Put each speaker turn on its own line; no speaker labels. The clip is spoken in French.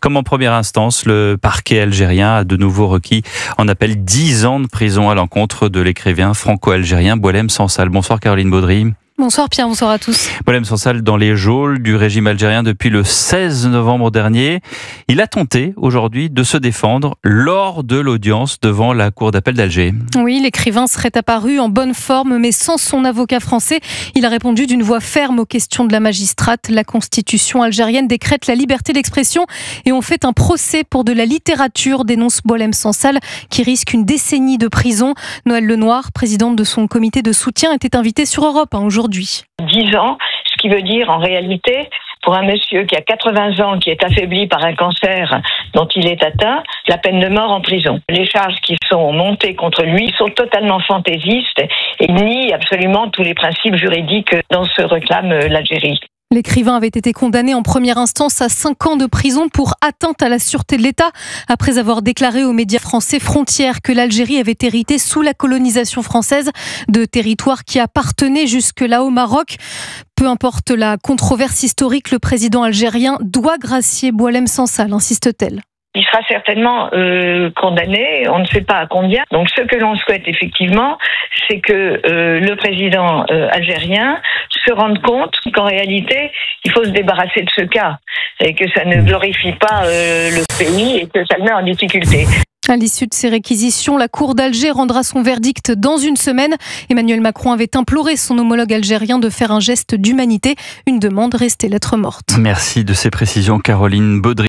Comme en première instance, le parquet algérien a de nouveau requis en appel 10 ans de prison à l'encontre de l'écrivain franco-algérien Boualem Sansal. Bonsoir Caroline Baudry.
Bonsoir Pierre, bonsoir à tous.
Boualem Sansal dans les geôles du régime algérien depuis le 16 novembre dernier. Il a tenté aujourd'hui de se défendre lors de l'audience devant la cour d'appel d'Alger.
Oui, l'écrivain serait apparu en bonne forme mais sans son avocat français. Il a répondu d'une voix ferme aux questions de la magistrate. La constitution algérienne décrète la liberté d'expression et on fait un procès pour de la littérature, dénonce Boualem Sansal qui risque une décennie de prison. Noëlle Lenoir, présidente de son comité de soutien, était invitée sur Europe aujourd'hui.
10 ans, ce qui veut dire en réalité, pour un monsieur qui a 80 ans, qui est affaibli par un cancer dont il est atteint, la peine de mort en prison. Les charges qui sont montées contre lui sont totalement fantaisistes et nient absolument tous les principes juridiques dont se réclame l'Algérie.
L'écrivain avait été condamné en première instance à 5 ans de prison pour atteinte à la sûreté de l'État, après avoir déclaré aux médias français Frontières que l'Algérie avait hérité sous la colonisation française de territoires qui appartenaient jusque-là au Maroc. Peu importe la controverse historique, le président algérien doit gracier Boualem Sansal, insiste-t-elle.
Il sera certainement condamné, on ne sait pas à combien. Donc ce que l'on souhaite effectivement, c'est que le président algérien se rende compte qu'en réalité, il faut se débarrasser de ce cas et que ça ne glorifie pas le pays et que ça le met en difficulté.
À l'issue de ces réquisitions, la Cour d'Alger rendra son verdict dans une semaine. Emmanuel Macron avait imploré son homologue algérien de faire un geste d'humanité, une demande restée lettre morte.
Merci de ces précisions Caroline Baudry.